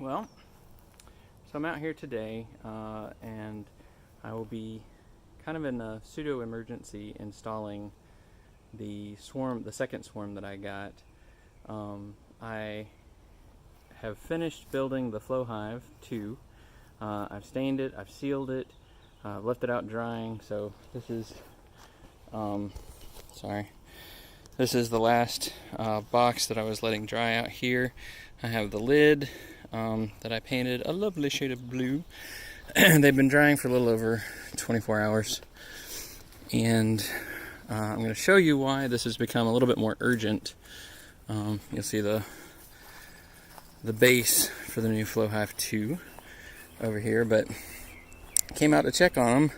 Well, so I'm out here today, and I will be kind of in a pseudo emergency installing the second swarm that I got. I have finished building the Flow Hive 2. I've stained it, I've sealed it, I've left it out drying. So this is, this is the last box that I was letting dry out here. I have the lid that I painted a lovely shade of blue. They've been drying for a little over 24 hours. And I'm going to show you why this has become a little bit more urgent. You'll see the base for the new Flow Hive 2 over here, but came out to check on them,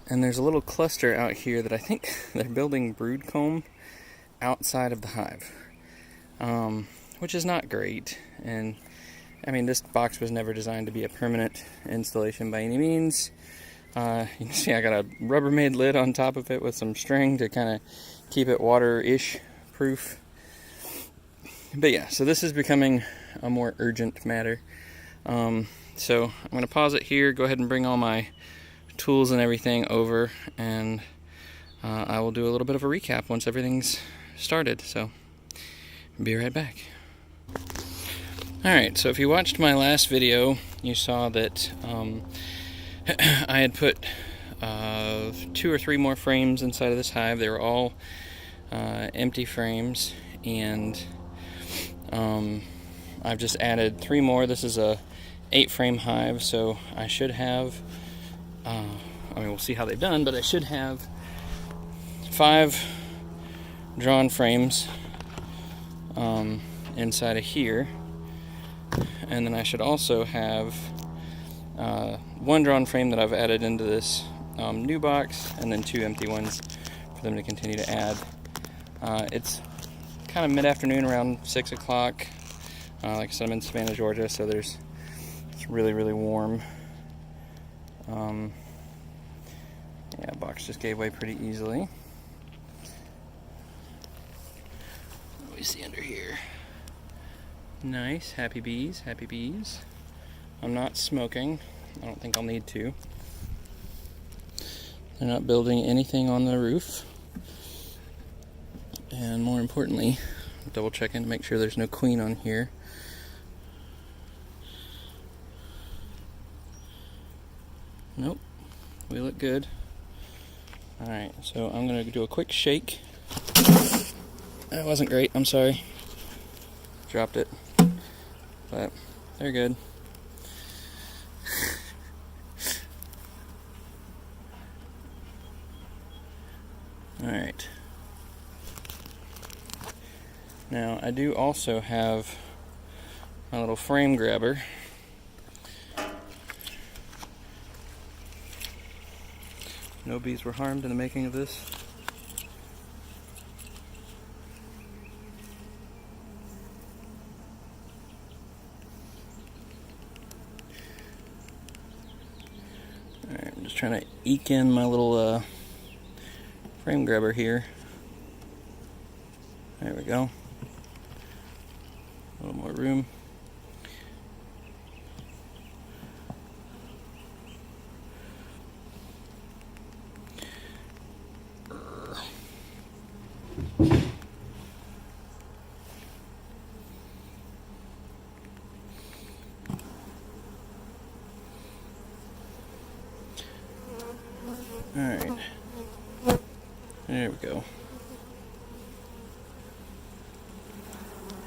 and there's a little cluster out here that I think they're building brood comb outside of the hive, which is not great. And I mean, this box was never designed to be a permanent installation by any means. You can see I got a Rubbermaid lid on top of it with some string to kind of keep it water-ish proof. But yeah, so this is becoming a more urgent matter. So I'm going to pause it here, go ahead and bring all my tools and everything over, and I will do a little bit of a recap once everything's started. So be right back. Alright, so if you watched my last video, you saw that I had put 2 or 3 more frames inside of this hive. They were all empty frames, and I've just added 3 more. This is a 8-frame hive, so I should have, I mean, we'll see how they've done, but I should have 5 drawn frames inside of here, and then I should also have 1 drawn frame that I've added into this new box, and then 2 empty ones for them to continue to add. It's kind of mid-afternoon, around 6 o'clock. Like I said, I'm in Savannah, Georgia, so it's really, really warm. Yeah, box just gave way pretty easily. What do we see under here? Nice, happy bees, happy bees. I'm not smoking. I don't think I'll need to. They're not building anything on the roof. And more importantly, double checking to make sure there's no queen on here. Nope, we look good. Alright, so I'm going to do a quick shake. That wasn't great, I'm sorry. Dropped it. But they're good. Alright. Now, I do also have my little frame grabber. No bees were harmed in the making of this. Alright, I'm just trying to eke in my little frame grabber here. There we go. A little more room. Alright, there we go.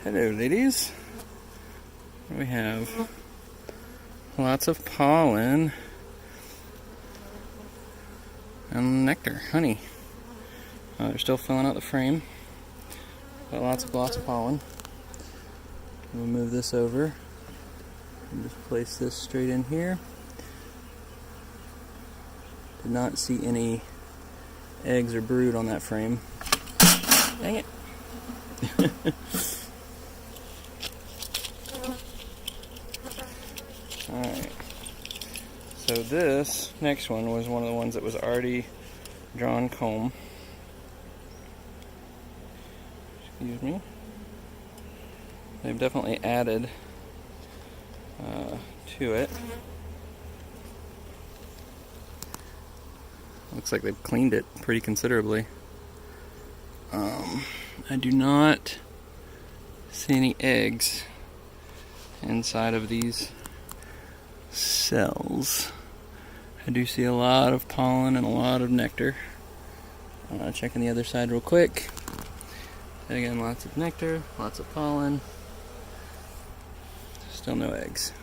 Hello, ladies. We have lots of pollen and nectar, honey. They're still filling out the frame, but lots of pollen. We'll move this over and just place this straight in here. Did not see any eggs or brood on that frame. Dang it. Alright. So this next one was one of the ones that was already drawn comb. Excuse me. They've definitely added to it. Looks like they've cleaned it pretty considerably. I do not see any eggs inside of these cells. I do see a lot of pollen and a lot of nectar. Checking the other side real quick. And again, lots of nectar, lots of pollen. Still no eggs.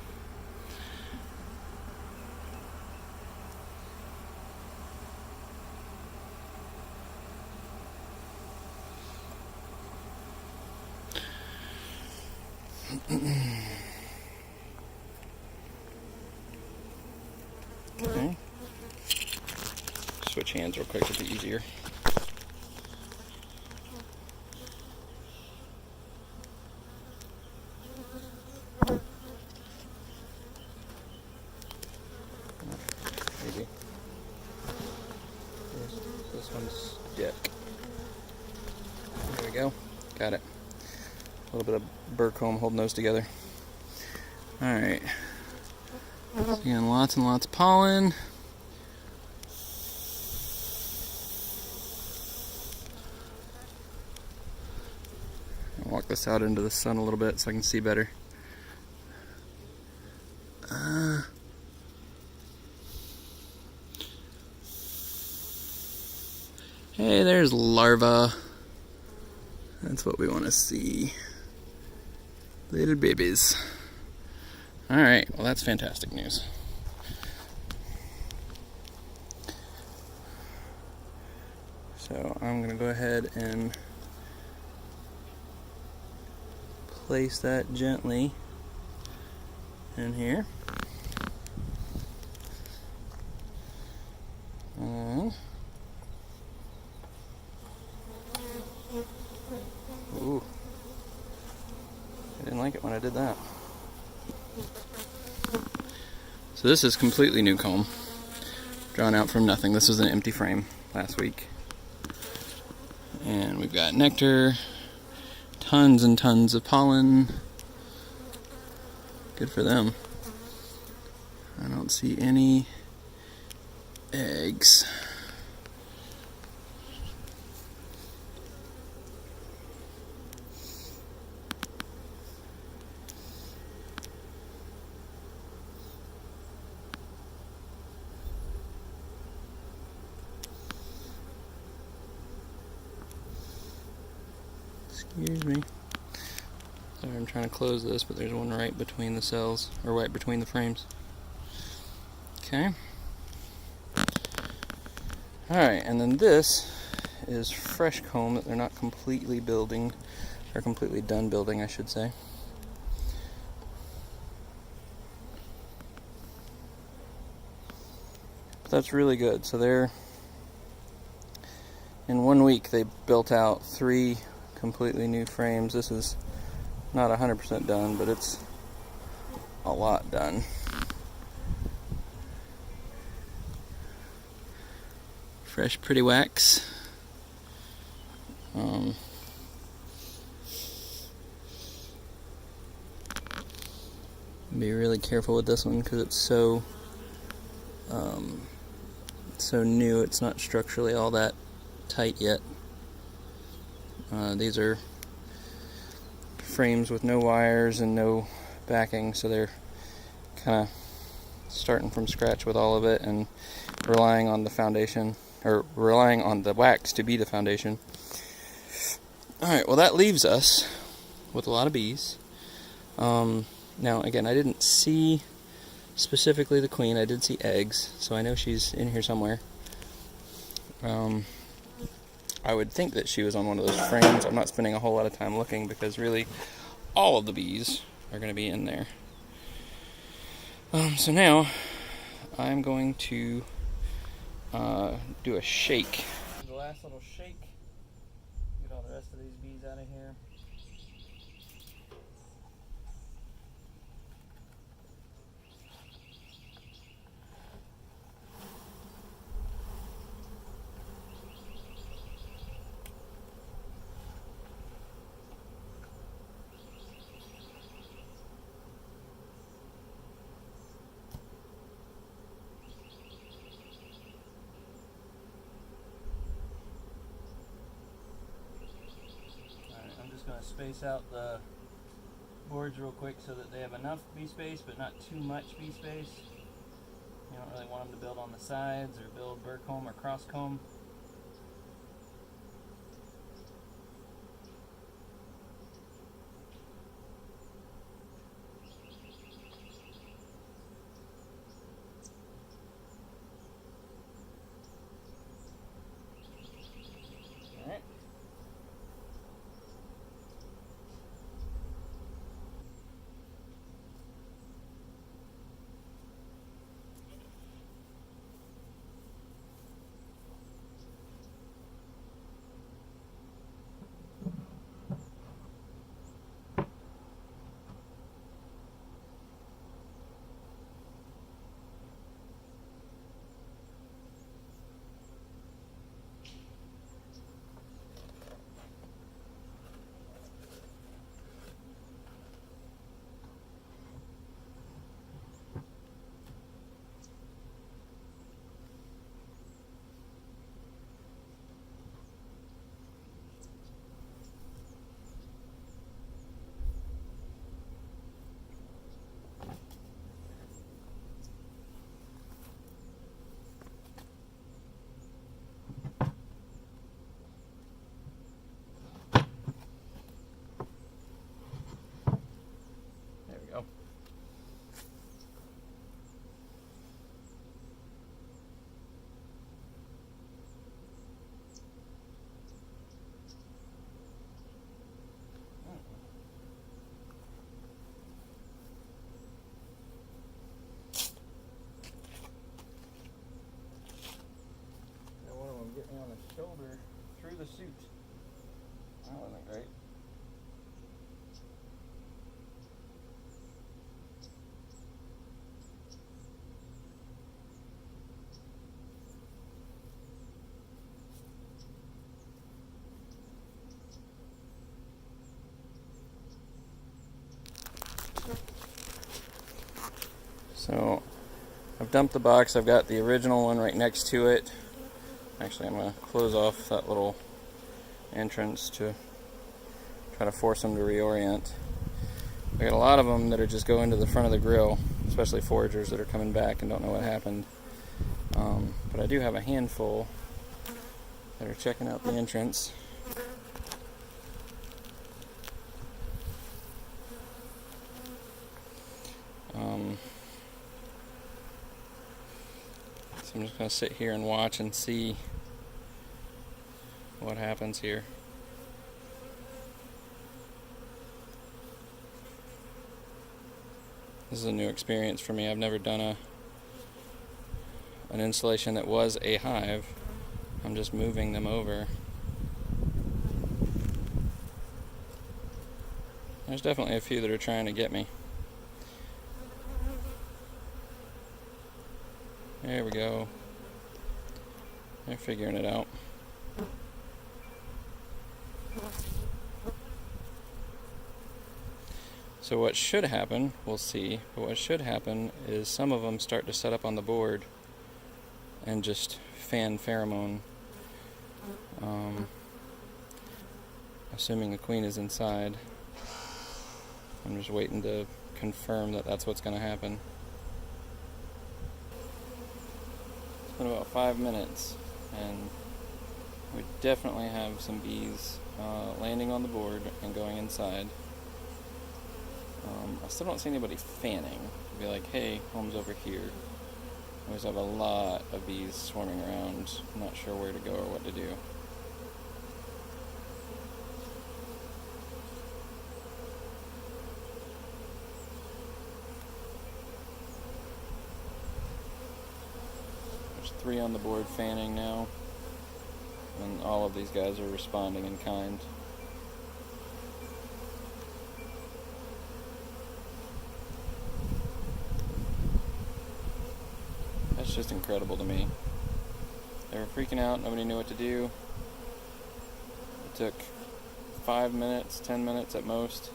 Okay. Switch hands real quick, it'll be easier. Maybe. This one's dick. There we go. Got it. A little bit of burr comb holding those together. Alright. Seeing lots and lots of pollen. I'll walk this out into the sun a little bit so I can see better. Hey, there's larvae. That's what we want to see. Little babies. Alright, well that's fantastic news. So I'm going to go ahead and place that gently in here. And ooh, I didn't like it when I did that. So this is completely new comb, drawn out from nothing. This was an empty frame last week. And we've got nectar, tons and tons of pollen. Good for them. I don't see any eggs. Excuse me. Sorry, I'm trying to close this, but there's one right between the cells, or right between the frames. Okay. Alright, and then this is fresh comb that they're not completely building, or completely done building, I should say. But that's really good. So they're, in 1 week, they built out 3 completely new frames. This is not 100% done, but it's a lot done. Fresh, pretty wax. Be really careful with this one because it's so new. It's not structurally all that tight yet. These are frames with no wires and no backing, so they're kind of starting from scratch with all of it and relying on the foundation, or relying on the wax to be the foundation. Alright, well that leaves us with a lot of bees. Now again, I didn't see specifically the queen. I did see eggs, so I know she's in here somewhere. I would think that she was on one of those frames. I'm not spending a whole lot of time looking because really all of the bees are going to be in there. So now I'm going to do a shake. The last little shake. Get all the rest of these bees out of here. space out the boards real quick so that they have enough bee space but not too much bee space. You don't really want them to build on the sides or build burr comb or cross comb. Alright. There we go. One of them get me on the shoulder through the suit. That wasn't great. So I've dumped the box. I've got the original one right next to it. Actually, I'm going to close off that little entrance to try to force them to reorient. I got a lot of them that are just going to the front of the grill, especially foragers that are coming back and don't know what happened. But I do have a handful that are checking out the entrance. So I'm just going to sit here and watch and see what happens here. This is a new experience for me. I've never done an installation that was a hive. I'm just moving them over. There's definitely a few that are trying to get me. There we go. They're figuring it out. So what should happen, we'll see, but what should happen is some of them start to set up on the board and just fan pheromone. Assuming the queen is inside. I'm just waiting to confirm that that's what's going to happen. It's been about 5 minutes, and we definitely have some bees landing on the board and going inside. I still don't see anybody fanning. Be like, hey, home's over here. I always have a lot of bees swarming around. I'm not sure where to go or what to do. There's 3 on the board fanning now, and all of these guys are responding in kind. That's just incredible to me. They were freaking out, nobody knew what to do. It took 5 minutes, 10 minutes at most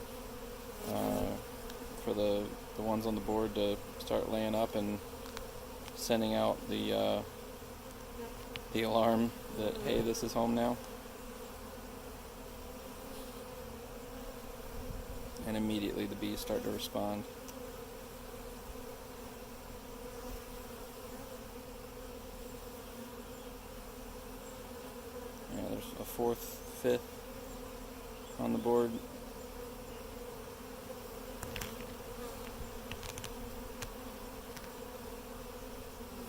for the ones on the board to start laying up and sending out the alarm that, hey, this is home now. and immediately the bees start to respond. Yeah, there's a fourth, fifth on the board.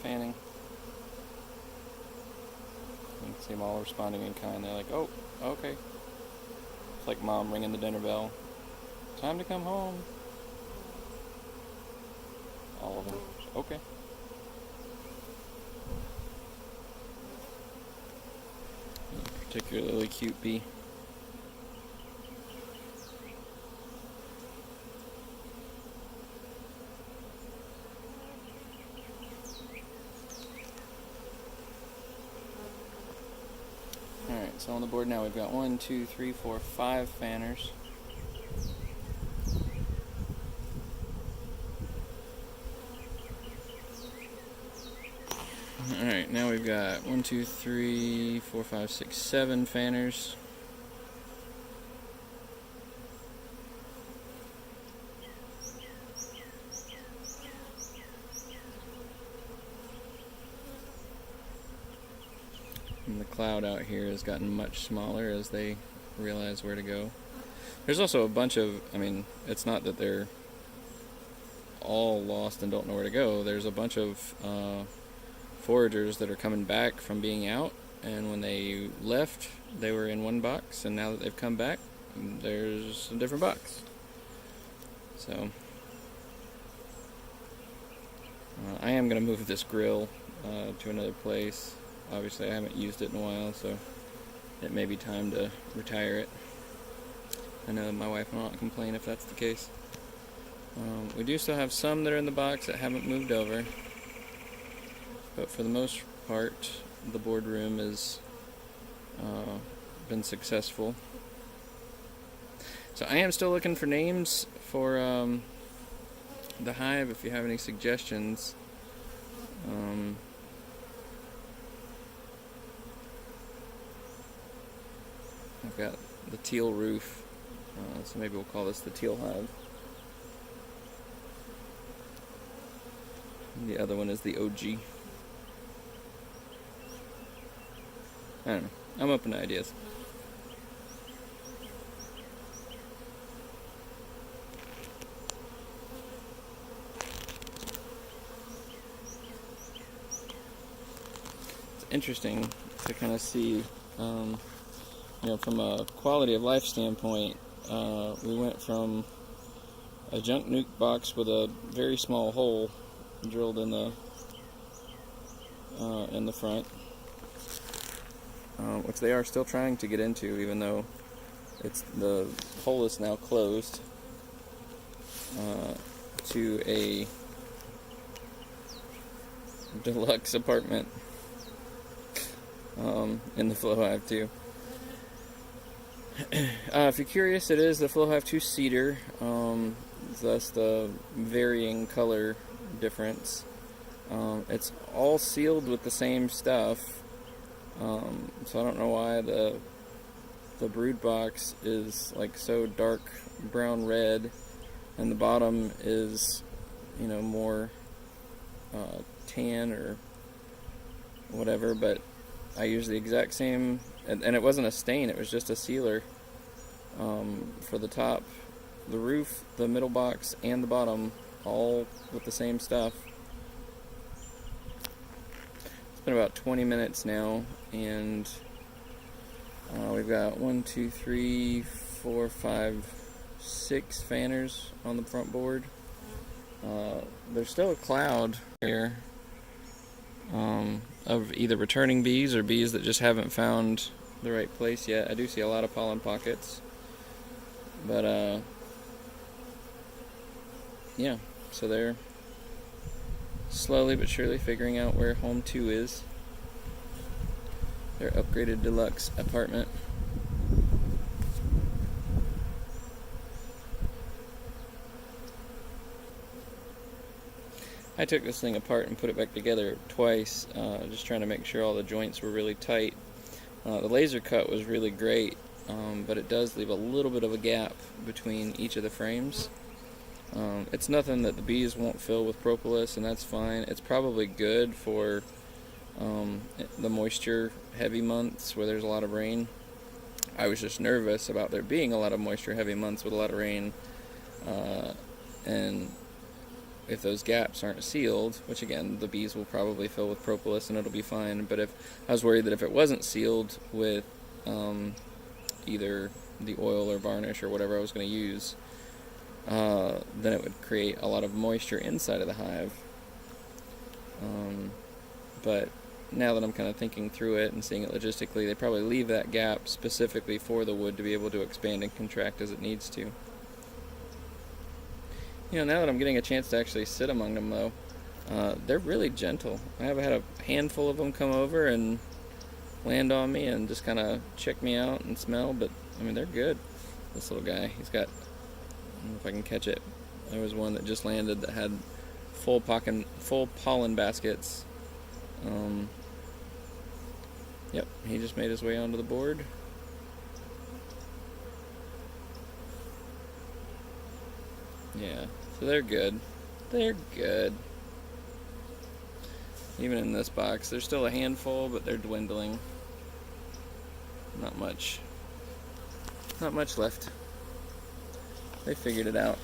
Fanning. You can see them all responding in kind. They're like, oh, okay. It's like mom ringing the dinner bell. Time to come home. All of them. Okay. Particularly cute bee. Alright, so on the board now we've got 1, 2, 3, 4, 5 fanners. Alright, now we've got 1, 2, 3, 4, 5, 6, 7 fanners. And the cloud out here has gotten much smaller as they realize where to go. There's also a bunch of, it's not that they're all lost and don't know where to go. There's a bunch of foragers that are coming back from being out, and when they left they were in one box, and now that they've come back there's a different box. So I am going to move this grill to another place. Obviously I haven't used it in a while, so it may be time to retire it. I know my wife will not complain if that's the case. We do still have some that are in the box that haven't moved over, but for the most part the boardroom has been successful. So I am still looking for names for the hive. If you have any suggestions, I've got the teal roof, so maybe we'll call this the teal hive. And the other one is the OG. I don't know. I'm open to ideas. It's interesting to kind of see, from a quality of life standpoint, we went from a junk nuke box with a very small hole drilled in the front, which they are still trying to get into, even though the hole is now closed, to a deluxe apartment in the Flow Hive 2. If you're curious, it is the Flow Hive 2 cedar, thus the varying color difference. It's all sealed with the same stuff, so I don't know why the brood box is like so dark brown red, and the bottom is more tan or whatever. But I used the exact same, and it wasn't a stain, it was just a sealer for the top, the roof, the middle box, and the bottom, all with the same stuff. It's been about 20 minutes now, and we've got 1, 2, 3, 4, 5, 6 fanners on the front board. There's still a cloud here of either returning bees or bees that just haven't found the right place yet. I do see a lot of pollen pockets, but yeah, so they're slowly but surely figuring out where home 2 is, their upgraded deluxe apartment. I took this thing apart and put it back together twice, just trying to make sure all the joints were really tight. The laser cut was really great, but it does leave a little bit of a gap between each of the frames. It's nothing that the bees won't fill with propolis, and that's fine. It's probably good for the moisture heavy months where there's a lot of rain. I was just nervous about there being a lot of moisture heavy months with a lot of rain, and if those gaps aren't sealed, which again the bees will probably fill with propolis and it'll be fine, but if I was worried that if it wasn't sealed with either the oil or varnish or whatever I was going to use, then it would create a lot of moisture inside of the hive. But now that I'm kind of thinking through it and seeing it logistically, they probably leave that gap specifically for the wood to be able to expand and contract as it needs to. You know, now that I'm getting a chance to actually sit among them, though, they're really gentle. I have had a handful of them come over and land on me and just kind of check me out and smell, but, I mean, they're good. This little guy, he's got, I don't know if I can catch it. There was one that just landed that had full pollen baskets. Yep, he just made his way onto the board. Yeah, so they're good. They're good. Even in this box, there's still a handful, but they're dwindling. Not much left. They figured it out.